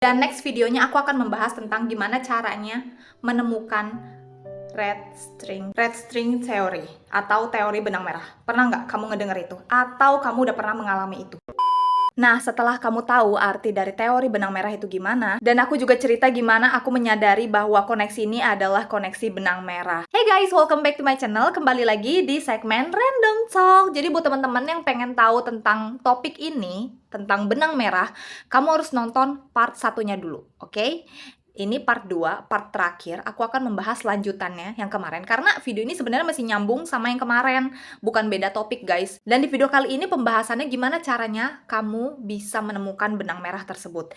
Dan next videonya aku akan membahas tentang gimana caranya menemukan red string theory atau teori benang merah. Pernah nggak kamu ngedenger itu? Atau kamu udah pernah mengalami itu? Nah, setelah kamu tahu arti dari teori benang merah itu gimana, dan aku juga cerita gimana aku menyadari bahwa koneksi ini adalah koneksi benang merah. Hey guys, welcome back to my channel. Kembali lagi di segmen Random Talk. Jadi buat teman-teman yang pengen tahu tentang topik ini, tentang benang merah, kamu harus nonton part satunya dulu, oke? Ini part 2, part terakhir, aku akan membahas lanjutannya yang kemarin. Karena video ini sebenarnya masih nyambung sama yang kemarin, bukan beda topik guys. Dan di video kali ini pembahasannya gimana caranya kamu bisa menemukan benang merah tersebut.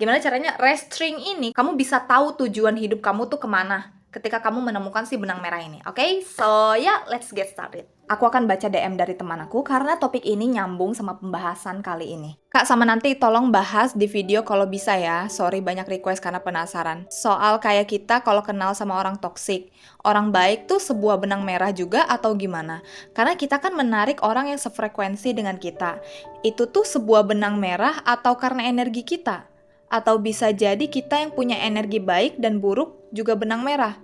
Gimana caranya restring ini, kamu bisa tahu tujuan hidup kamu tuh kemana ketika kamu menemukan si benang merah ini. Oke, so yeah, let's get started. Aku akan baca DM dari teman aku karena topik ini nyambung sama pembahasan kali ini. Kak, sama nanti tolong bahas di video kalau bisa ya. Sorry banyak request karena penasaran. Soal kayak kita kalau kenal sama orang toksik. Orang baik tuh sebuah benang merah juga atau gimana? Karena kita kan menarik orang yang sefrekuensi dengan kita. Itu tuh sebuah benang merah atau karena energi kita? Atau bisa jadi kita yang punya energi baik dan buruk juga benang merah?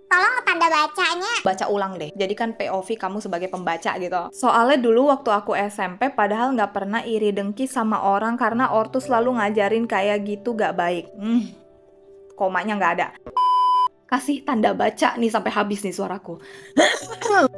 Tolong tanda bacanya. Baca ulang deh, jadikan POV kamu sebagai pembaca gitu. Soalnya dulu waktu aku SMP padahal nggak pernah iri dengki sama orang karena ortu selalu ngajarin kayak gitu gak baik. Komanya nggak ada. Kasih tanda baca nih sampai habis nih suaraku.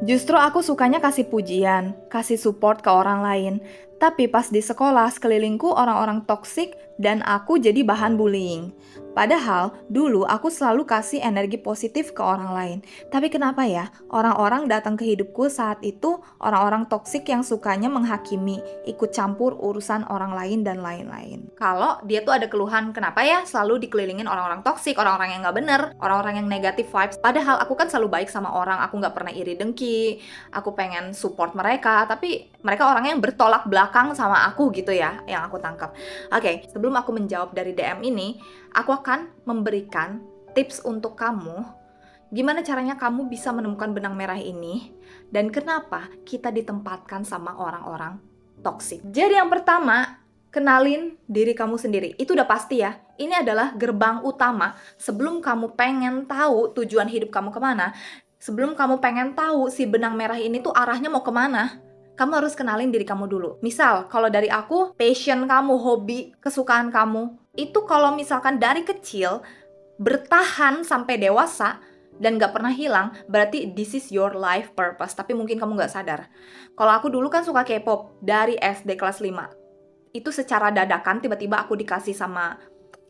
Justru aku sukanya kasih pujian, kasih support ke orang lain. Tapi pas di sekolah, sekelilingku orang-orang toksik dan aku jadi bahan bullying. Padahal, dulu aku selalu kasih energi positif ke orang lain. Tapi kenapa ya, orang-orang datang ke hidupku saat itu, orang-orang toksik yang sukanya menghakimi, ikut campur urusan orang lain dan lain-lain. Kalau dia tuh ada keluhan, kenapa ya selalu dikelilingin orang-orang toksik, orang-orang yang nggak bener, orang-orang yang negatif vibes. Padahal aku kan selalu baik sama orang, aku nggak pernah iri dengki, aku pengen support mereka, tapi mereka orangnya yang bertolak belakang sama aku gitu ya, yang aku tangkap. Oke, sebelum aku menjawab dari DM ini, aku akan memberikan tips untuk kamu gimana caranya kamu bisa menemukan benang merah ini dan kenapa kita ditempatkan sama orang-orang toksik. Jadi yang pertama, kenalin diri kamu sendiri. Itu udah pasti ya. Ini adalah gerbang utama sebelum kamu pengen tahu tujuan hidup kamu kemana, sebelum kamu pengen tahu si benang merah ini tuh arahnya mau kemana. Kamu harus kenalin diri kamu dulu. Misal, kalau dari aku, passion kamu, hobi, kesukaan kamu, itu kalau misalkan dari kecil, bertahan sampai dewasa, dan gak pernah hilang, berarti this is your life purpose. Tapi mungkin kamu gak sadar. Kalau aku dulu kan suka K-pop, dari SD kelas 5. Itu secara dadakan, tiba-tiba aku dikasih sama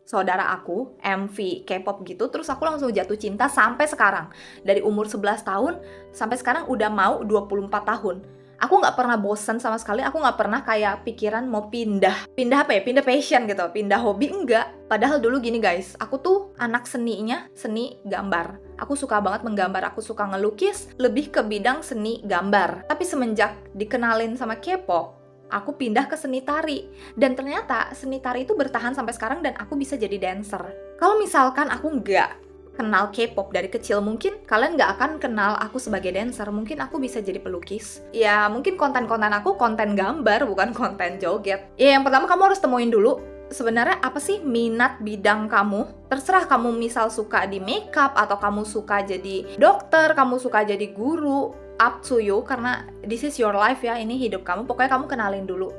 saudara aku, MV K-pop gitu, terus aku langsung jatuh cinta sampai sekarang. Dari umur 11 tahun, sampai sekarang udah mau 24 tahun. Aku nggak pernah bosan sama sekali, aku nggak pernah kayak pikiran mau pindah apa ya, pindah passion gitu, pindah hobi, enggak. Padahal dulu gini guys, aku tuh anak seninya, seni gambar. Aku suka banget menggambar, aku suka ngelukis, lebih ke bidang seni gambar. Tapi semenjak dikenalin sama K-pop, aku pindah ke seni tari. Dan ternyata seni tari itu bertahan sampai sekarang dan aku bisa jadi dancer. Kalau misalkan aku nggak kenal K-pop dari kecil, mungkin kalian nggak akan kenal aku sebagai dancer. Mungkin aku bisa jadi pelukis. Ya, mungkin konten-konten aku konten gambar, bukan konten joget. Ya, yang pertama kamu harus temuin dulu, sebenarnya apa sih minat bidang kamu? Terserah kamu misal suka di makeup, atau kamu suka jadi dokter, kamu suka jadi guru, up to you, karena this is your life ya, ini hidup kamu. Pokoknya kamu kenalin dulu.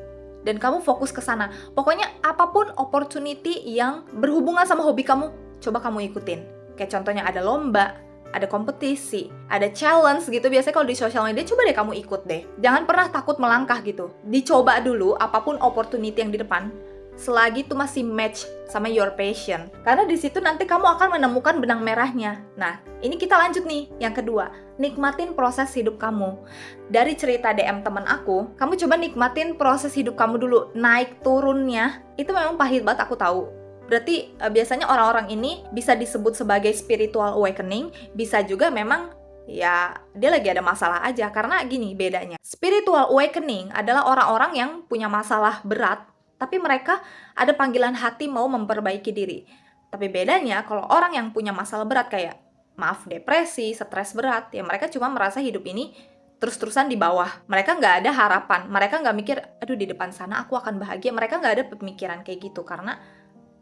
Dan kamu fokus ke sana. Pokoknya apapun opportunity yang berhubungan sama hobi kamu, coba kamu ikutin. Kayak contohnya ada lomba, ada kompetisi, ada challenge gitu. Biasanya kalau di sosial media, coba deh kamu ikut deh. Jangan pernah takut melangkah gitu. Dicoba dulu apapun opportunity yang di depan, selagi itu masih match sama your passion. Karena di situ nanti kamu akan menemukan benang merahnya. Nah, ini kita lanjut nih. Yang kedua, nikmatin proses hidup kamu. Dari cerita DM teman aku, kamu coba nikmatin proses hidup kamu dulu. Naik turunnya, itu memang pahit banget, aku tahu. Berarti biasanya orang-orang ini bisa disebut sebagai spiritual awakening, bisa juga memang ya dia lagi ada masalah aja. Karena gini bedanya, spiritual awakening adalah orang-orang yang punya masalah berat, tapi mereka ada panggilan hati mau memperbaiki diri. Tapi bedanya kalau orang yang punya masalah berat kayak, maaf, depresi, stres berat, ya mereka cuma merasa hidup ini terus-terusan di bawah. Mereka nggak ada harapan, mereka nggak mikir, aduh di depan sana aku akan bahagia. Mereka nggak ada pemikiran kayak gitu, karena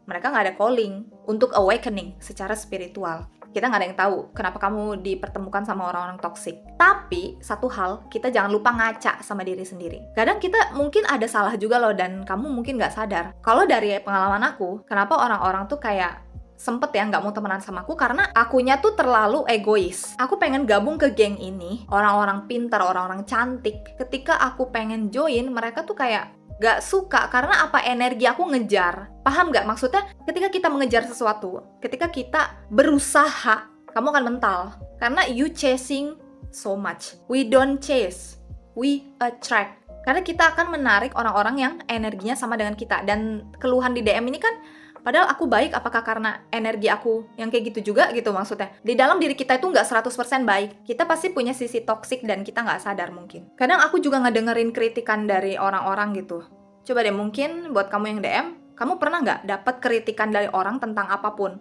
Mereka nggak ada calling untuk awakening secara spiritual. Kita nggak ada yang tahu kenapa kamu dipertemukan sama orang-orang toksik. Tapi satu hal, kita jangan lupa ngaca sama diri sendiri. Kadang kita mungkin ada salah juga loh, dan kamu mungkin nggak sadar. Kalau dari pengalaman aku, kenapa orang-orang tuh kayak sempet ya nggak mau temenan sama aku, karena akunya tuh terlalu egois. Aku pengen gabung ke geng ini, orang-orang pintar, orang-orang cantik. Ketika aku pengen join, mereka tuh kayak gak suka karena apa, energi aku ngejar. Paham gak maksudnya? Ketika kita mengejar sesuatu, ketika kita berusaha, kamu akan mental. Karena you chasing so much. We don't chase, we attract. Karena kita akan menarik orang-orang yang energinya sama dengan kita. Dan keluhan di DM ini kan, padahal aku baik, apakah karena energi aku yang kayak gitu juga gitu maksudnya? Di dalam diri kita itu nggak 100% baik. Kita pasti punya sisi toksik dan kita nggak sadar mungkin. Kadang aku juga ngedengerin kritikan dari orang-orang gitu. Coba deh, mungkin buat kamu yang DM, kamu pernah nggak dapat kritikan dari orang tentang apapun?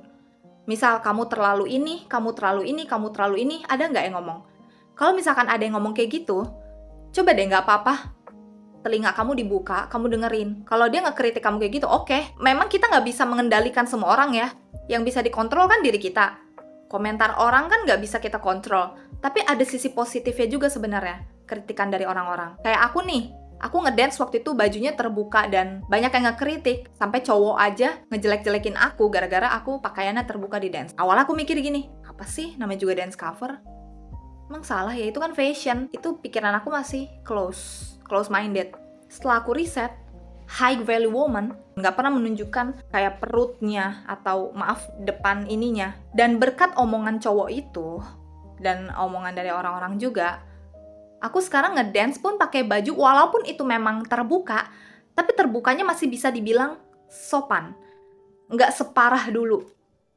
Misal kamu terlalu ini, kamu terlalu ini, kamu terlalu ini, ada nggak yang ngomong? Kalau misalkan ada yang ngomong kayak gitu, coba deh nggak apa-apa. Telinga kamu dibuka, kamu dengerin. Kalau dia ngekritik kamu kayak gitu, oke. Memang kita nggak bisa mengendalikan semua orang ya. Yang bisa dikontrol kan diri kita. Komentar orang kan nggak bisa kita kontrol. Tapi ada sisi positifnya juga sebenarnya, kritikan dari orang-orang. Kayak aku nih, aku ngedance waktu itu bajunya terbuka dan banyak yang ngekritik. Sampai cowok aja ngejelek-jelekin aku gara-gara aku pakaiannya terbuka di dance. Awalnya aku mikir gini, apa sih namanya juga dance cover? Emang salah ya, itu kan fashion. Itu pikiran aku masih close-minded. Setelah aku riset, high value woman nggak pernah menunjukkan kayak perutnya atau maaf depan ininya. Dan berkat omongan cowok itu dan omongan dari orang-orang juga, aku sekarang ngedance pun pakai baju walaupun itu memang terbuka, tapi terbukanya masih bisa dibilang sopan. Nggak separah dulu.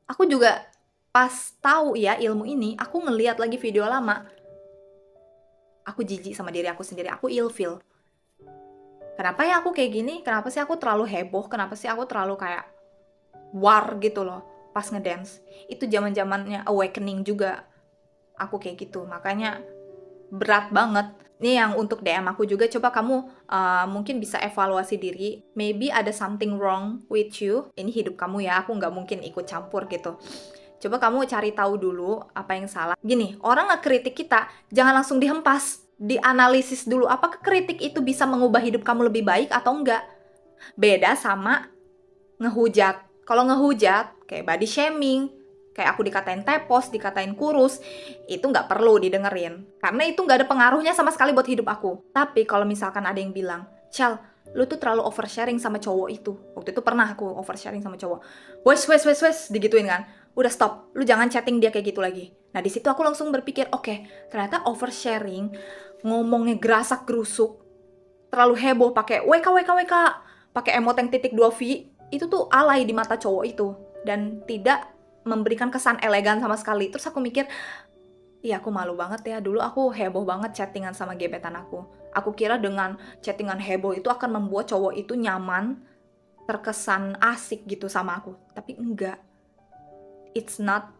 Aku juga pas tahu ya ilmu ini, aku ngeliat lagi video lama. Aku jijik sama diri aku sendiri, aku ilfeel. Kenapa ya aku kayak gini? Kenapa sih aku terlalu heboh? Kenapa sih aku terlalu kayak war gitu loh pas ngedance? Itu zaman-zamannya awakening juga. Aku kayak gitu, makanya berat banget. Ini yang untuk DM aku juga, coba kamu mungkin bisa evaluasi diri. Maybe ada something wrong with you. Ini hidup kamu ya, aku nggak mungkin ikut campur gitu. Coba kamu cari tahu dulu apa yang salah. Gini, orang ngekritik kita, jangan langsung dihempas. Dianalisis dulu, apakah kritik itu bisa mengubah hidup kamu lebih baik atau enggak. Beda sama ngehujat. Kalau ngehujat, kayak body shaming, kayak aku dikatain tepos, dikatain kurus, itu nggak perlu didengerin. Karena itu nggak ada pengaruhnya sama sekali buat hidup aku. Tapi kalau misalkan ada yang bilang, Chel, lu tuh terlalu oversharing sama cowok itu. Waktu itu pernah aku oversharing sama cowok. Wes, digituin kan. Udah stop, lu jangan chatting dia kayak gitu lagi. Nah di situ aku langsung berpikir, oke, ternyata oversharing, ngomongnya gerasak gerusuk, terlalu heboh, pakai WK, pakai emot yang titik 2V, itu tuh alay di mata cowok itu dan tidak memberikan kesan elegan sama sekali. Terus aku mikir, iya aku malu banget ya, dulu aku heboh banget chattingan sama gebetan aku. Aku kira dengan chattingan heboh itu akan membuat cowok itu nyaman, terkesan asik gitu sama aku. Tapi enggak. It's not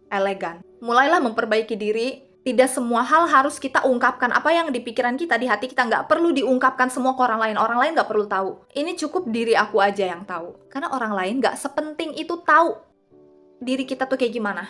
elegan. Mulailah memperbaiki diri. Tidak semua hal harus kita ungkapkan. Apa yang di pikiran kita, di hati kita, nggak perlu diungkapkan semua ke orang lain. Orang lain nggak perlu tahu. Ini cukup diri aku aja yang tahu. Karena orang lain nggak sepenting itu tahu diri kita tuh kayak gimana.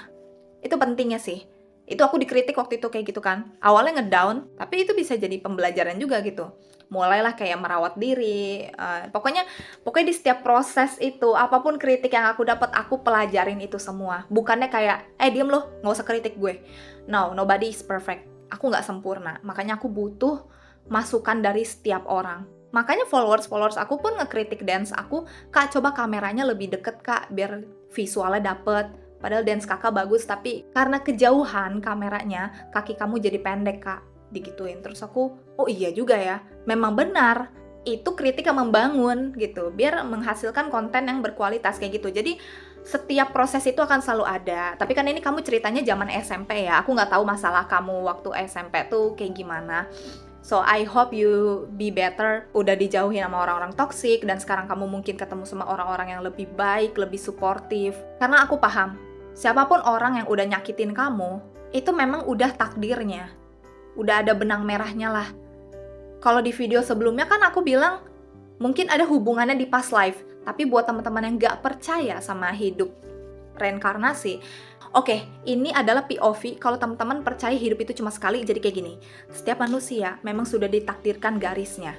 Itu pentingnya sih. Itu aku dikritik waktu itu kayak gitu kan. Awalnya ngedown, tapi itu bisa jadi pembelajaran juga gitu. Mulailah kayak merawat diri. Pokoknya di setiap proses itu, apapun kritik yang aku dapat, aku pelajarin itu semua. Bukannya kayak, diem loh, nggak usah kritik gue. No, nobody is perfect. Aku nggak sempurna. Makanya aku butuh masukan dari setiap orang. Makanya followers aku pun ngekritik dance aku, Kak coba kameranya lebih deket Kak, biar visualnya dapet. Padahal dance kakak bagus, tapi karena kejauhan kameranya, kaki kamu jadi pendek Kak, digituin. Terus aku, oh iya juga ya, memang benar, itu kritik yang membangun gitu, biar menghasilkan konten yang berkualitas kayak gitu. Jadi setiap proses itu akan selalu ada. Tapi kan ini kamu ceritanya zaman SMP ya, aku nggak tahu masalah kamu waktu SMP tuh kayak gimana. So I hope you be better, udah dijauhin sama orang-orang toksik, dan sekarang kamu mungkin ketemu sama orang-orang yang lebih baik, lebih suportif. Karena aku paham, siapapun orang yang udah nyakitin kamu, itu memang udah takdirnya. Udah ada benang merahnya lah. Kalau di video sebelumnya kan aku bilang, mungkin ada hubungannya di past life. Tapi buat teman-teman yang nggak percaya sama hidup reinkarnasi, oke, ini adalah POV. Kalau teman-teman percaya hidup itu cuma sekali, jadi kayak gini. Setiap manusia memang sudah ditakdirkan garisnya.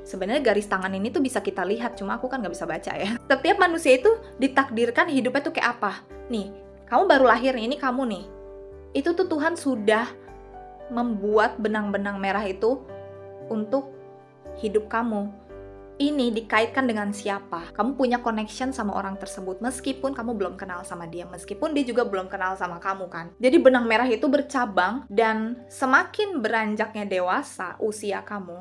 Sebenarnya garis tangan ini tuh bisa kita lihat, cuma aku kan nggak bisa baca ya. Setiap manusia itu ditakdirkan hidupnya tuh kayak apa. Nih, kamu baru lahir nih, ini kamu nih. Itu tuh Tuhan sudah membuat benang-benang merah itu untuk hidup kamu. Ini dikaitkan dengan siapa. Kamu punya connection sama orang tersebut, meskipun kamu belum kenal sama dia, meskipun dia juga belum kenal sama kamu kan. Jadi benang merah itu bercabang, dan semakin beranjaknya dewasa usia kamu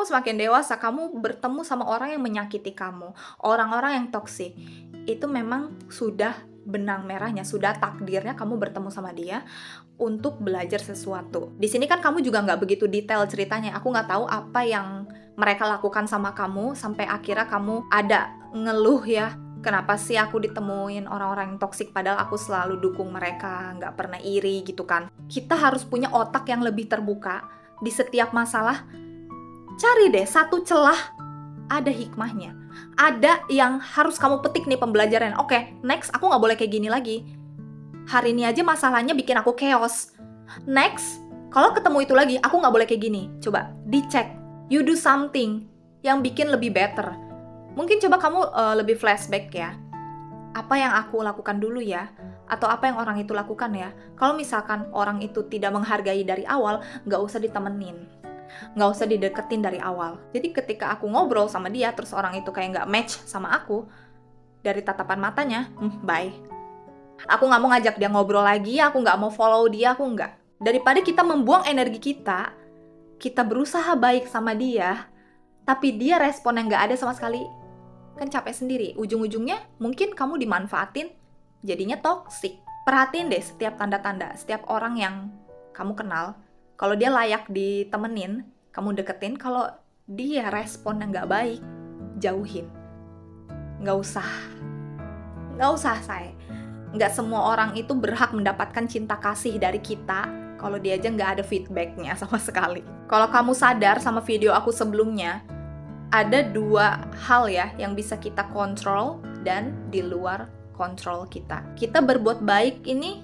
semakin dewasa, kamu bertemu sama orang yang menyakiti kamu, orang-orang yang toksik. Itu memang sudah benang merahnya, sudah takdirnya kamu bertemu sama dia untuk belajar sesuatu. Di sini kan kamu juga nggak begitu detail ceritanya. Aku nggak tahu apa yang mereka lakukan sama kamu sampai akhirnya kamu ada ngeluh ya. Kenapa sih aku ditemuin orang-orang yang toksik padahal aku selalu dukung mereka, nggak pernah iri gitu kan. Kita harus punya otak yang lebih terbuka di setiap masalah. Cari deh satu celah, ada hikmahnya. Ada yang harus kamu petik nih pembelajaran. Oke, next aku nggak boleh kayak gini lagi. Hari ini aja masalahnya bikin aku chaos. Next, kalau ketemu itu lagi, aku nggak boleh kayak gini. Coba dicek. You do something yang bikin lebih better. Mungkin coba kamu lebih flashback ya. Apa yang aku lakukan dulu ya? Atau apa yang orang itu lakukan ya? Kalau misalkan orang itu tidak menghargai dari awal, nggak usah ditemenin. Nggak usah dideketin dari awal. Jadi ketika aku ngobrol sama dia, terus orang itu kayak nggak match sama aku, dari tatapan matanya, bye. Aku nggak mau ngajak dia ngobrol lagi, aku nggak mau follow dia, aku nggak. Daripada kita membuang energi kita berusaha baik sama dia, tapi dia respon yang nggak ada sama sekali, kan capek sendiri. Ujung-ujungnya mungkin kamu dimanfaatin, jadinya toksik. Perhatiin deh setiap tanda-tanda, setiap orang yang kamu kenal. Kalau dia layak ditemenin, kamu deketin. Kalau dia respon yang nggak baik, jauhin. Nggak usah, say. Nggak semua orang itu berhak mendapatkan cinta kasih dari kita kalau dia aja nggak ada feedbacknya sama sekali. Kalau kamu sadar sama video aku sebelumnya, ada 2 hal ya yang bisa kita kontrol dan di luar kontrol kita. Kita berbuat baik ini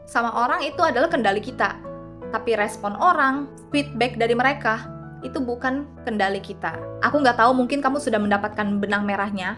sama orang itu adalah kendali kita. Tapi respon orang, feedback dari mereka, itu bukan kendali kita. Aku nggak tahu, mungkin kamu sudah mendapatkan benang merahnya,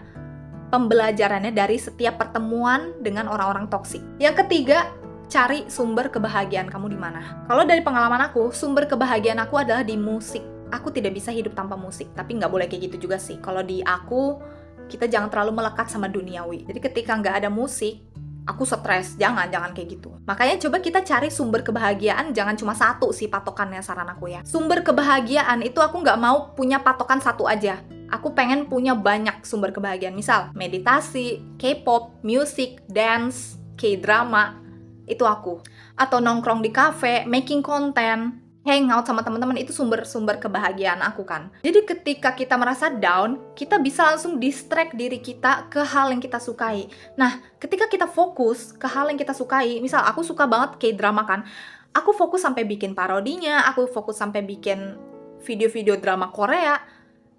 pembelajarannya dari setiap pertemuan dengan orang-orang toksik. Yang ketiga, cari sumber kebahagiaan kamu di mana. Kalau dari pengalaman aku, sumber kebahagiaan aku adalah di musik. Aku tidak bisa hidup tanpa musik, tapi nggak boleh kayak gitu juga sih. Kalau di aku, kita jangan terlalu melekat sama duniawi. Jadi ketika nggak ada musik, aku stres, jangan kayak gitu. Makanya coba kita cari sumber kebahagiaan, jangan cuma satu sih patokannya, saran aku ya. Sumber kebahagiaan itu aku nggak mau punya patokan satu aja. Aku pengen punya banyak sumber kebahagiaan. Misal, meditasi, K-pop, musik, dance, K-drama, itu aku. Atau nongkrong di cafe, making content, hangout sama teman-teman, itu sumber-sumber kebahagiaan aku kan. Jadi ketika kita merasa down, kita bisa langsung distract diri kita ke hal yang kita sukai. Nah, ketika kita fokus ke hal yang kita sukai, misal aku suka banget K-drama kan, aku fokus sampai bikin parodinya, aku fokus sampai bikin video-video drama Korea.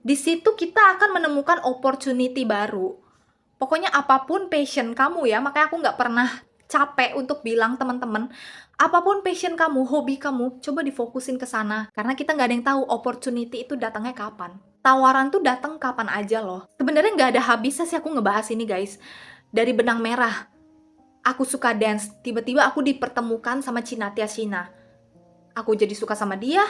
Di situ kita akan menemukan opportunity baru. Pokoknya apapun passion kamu ya, makanya aku nggak pernah capek untuk bilang teman-teman, apapun passion kamu, hobi kamu, coba difokusin ke sana. Karena kita nggak ada yang tahu opportunity itu datangnya kapan. Tawaran tuh datang kapan aja loh. Sebenarnya nggak ada habisnya sih aku ngebahas ini guys. Dari benang merah, aku suka dance, tiba-tiba aku dipertemukan sama Cinatia Shina. Aku jadi suka sama dia,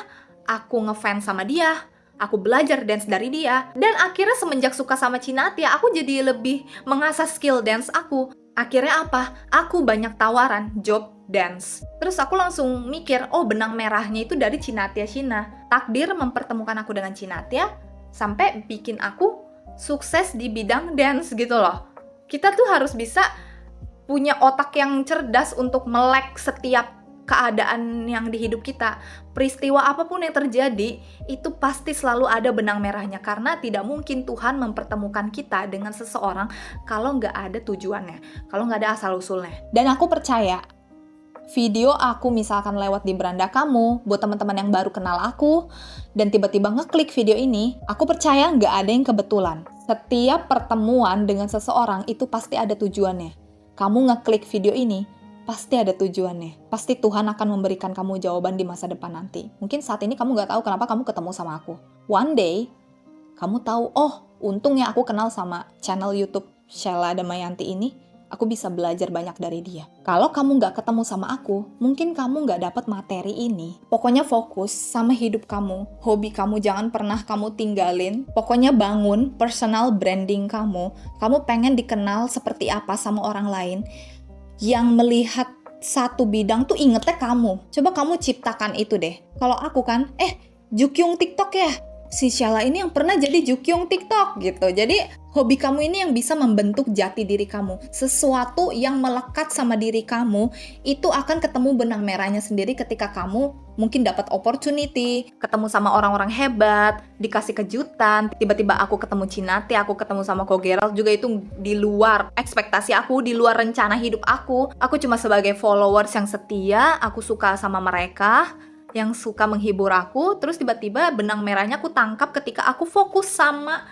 aku ngefans sama dia, aku belajar dance dari dia. Dan akhirnya semenjak suka sama Cinatia, aku jadi lebih mengasah skill dance aku. Akhirnya apa? Aku banyak tawaran job dance. Terus aku langsung mikir, oh benang merahnya itu dari Cinatia Shina. Takdir mempertemukan aku dengan Cinatia sampai bikin aku sukses di bidang dance gitu loh. Kita tuh harus bisa punya otak yang cerdas untuk melek setiap keadaan yang di hidup kita. Peristiwa apapun yang terjadi, itu pasti selalu ada benang merahnya. Karena tidak mungkin Tuhan mempertemukan kita dengan seseorang kalau nggak ada tujuannya, kalau nggak ada asal-usulnya. Dan aku percaya, video aku misalkan lewat di beranda kamu, buat teman-teman yang baru kenal aku, dan tiba-tiba ngeklik video ini, aku percaya nggak ada yang kebetulan. Setiap pertemuan dengan seseorang itu pasti ada tujuannya. Kamu ngeklik video ini, pasti ada tujuannya. Pasti Tuhan akan memberikan kamu jawaban di masa depan nanti. Mungkin saat ini kamu nggak tahu kenapa kamu ketemu sama aku. One day, kamu tahu, oh, untungnya aku kenal sama channel YouTube Sheila Damayanti ini. Aku bisa belajar banyak dari dia. Kalau kamu nggak ketemu sama aku, mungkin kamu nggak dapat materi ini. Pokoknya fokus sama hidup kamu. Hobi kamu jangan pernah kamu tinggalin. Pokoknya bangun personal branding kamu. Kamu pengen dikenal seperti apa sama orang lain. Yang melihat satu bidang tuh ingetnya kamu. Coba kamu ciptakan itu deh. Kalau aku kan, Jukyung TikTok ya? Si Sheila ini yang pernah jadi Jukyung TikTok gitu. Jadi hobi kamu ini yang bisa membentuk jati diri kamu. Sesuatu yang melekat sama diri kamu itu akan ketemu benang merahnya sendiri ketika kamu mungkin dapat opportunity, ketemu sama orang-orang hebat, dikasih kejutan, tiba-tiba aku ketemu Cinati, aku ketemu sama Kogeral juga itu di luar ekspektasi aku, di luar rencana hidup aku. Aku cuma sebagai followers yang setia, aku suka sama mereka, yang suka menghibur aku, terus tiba-tiba benang merahnya aku tangkap ketika aku fokus sama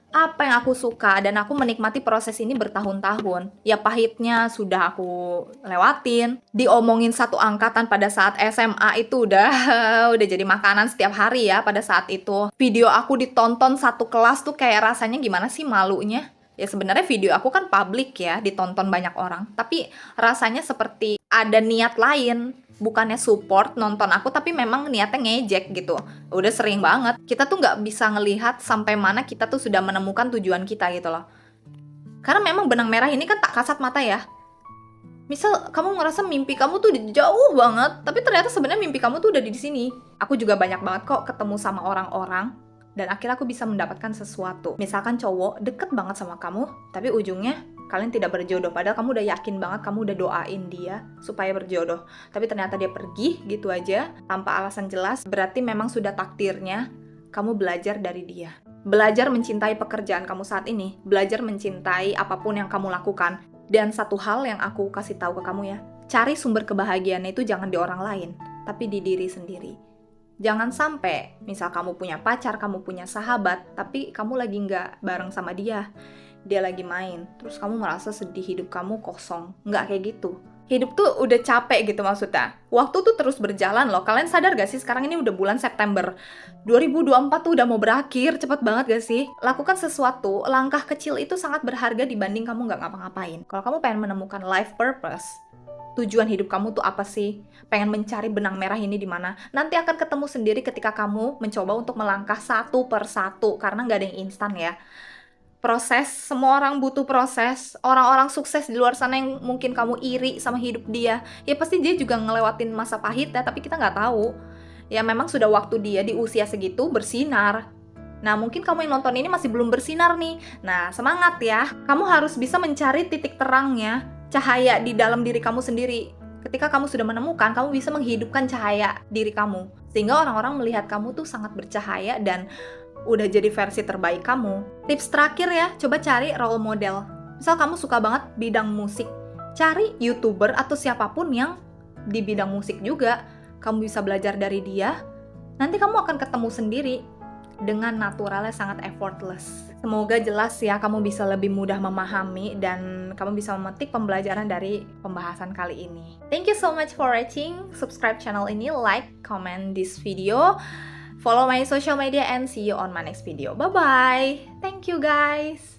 apa yang aku suka dan aku menikmati proses ini bertahun-tahun. Ya pahitnya sudah aku lewatin. Diomongin satu angkatan pada saat SMA itu udah jadi makanan setiap hari ya pada saat itu. Video aku ditonton satu kelas tuh kayak rasanya gimana sih malunya? Ya sebenarnya video aku kan publik ya, ditonton banyak orang. Tapi rasanya seperti ada niat lain. Bukannya support nonton aku, tapi memang niatnya ngejek gitu. Udah sering banget. Kita tuh nggak bisa ngelihat sampai mana kita tuh sudah menemukan tujuan kita gitu loh. Karena memang benang merah ini kan tak kasat mata ya. Misal kamu ngerasa mimpi kamu tuh udah jauh banget, tapi ternyata sebenarnya mimpi kamu tuh udah di sini. Aku juga banyak banget kok ketemu sama orang-orang, dan akhirnya aku bisa mendapatkan sesuatu. Misalkan cowok deket banget sama kamu, tapi ujungnya kalian tidak berjodoh. Padahal kamu udah yakin banget, kamu udah doain dia supaya berjodoh. Tapi ternyata dia pergi gitu aja, tanpa alasan jelas. Berarti memang sudah takdirnya kamu belajar dari dia. Belajar mencintai pekerjaan kamu saat ini. Belajar mencintai apapun yang kamu lakukan. Dan satu hal yang aku kasih tahu ke kamu ya, cari sumber kebahagiaannya itu jangan di orang lain, tapi di diri sendiri. Jangan sampai, misal kamu punya pacar, kamu punya sahabat, tapi kamu lagi nggak bareng sama dia. Dia lagi main, terus kamu merasa sedih, hidup kamu kosong. Nggak kayak gitu. Hidup tuh udah capek gitu maksudnya. Waktu tuh terus berjalan loh. Kalian sadar gak sih sekarang ini udah bulan September. 2024 tuh udah mau berakhir, cepet banget gak sih? Lakukan sesuatu, langkah kecil itu sangat berharga dibanding kamu nggak ngapa-ngapain. Kalau kamu pengen menemukan life purpose, tujuan hidup kamu tuh apa sih? Pengen mencari benang merah ini di mana? Nanti akan ketemu sendiri ketika kamu mencoba untuk melangkah satu per satu, karena nggak ada yang instan ya. Proses, semua orang butuh proses. Orang-orang sukses di luar sana yang mungkin kamu iri sama hidup dia, ya pasti dia juga ngelewatin masa pahit ya, tapi kita nggak tahu. Ya memang sudah waktu dia di usia segitu bersinar. Nah mungkin kamu yang nonton ini masih belum bersinar nih. Nah semangat ya, kamu harus bisa mencari titik terangnya, cahaya di dalam diri kamu sendiri. Ketika kamu sudah menemukan, kamu bisa menghidupkan cahaya diri kamu. Sehingga orang-orang melihat kamu tuh sangat bercahaya dan udah jadi versi terbaik kamu. Tips terakhir ya, coba cari role model. Misal kamu suka banget bidang musik, cari YouTuber atau siapapun yang di bidang musik juga. Kamu bisa belajar dari dia, nanti kamu akan ketemu sendiri dengan naturalnya sangat effortless. Semoga jelas ya, kamu bisa lebih mudah memahami dan kamu bisa memetik pembelajaran dari pembahasan kali ini. Thank you so much for watching. Subscribe channel ini, like, comment this video, follow my social media, and see you on my next video. Bye-bye! Thank you guys!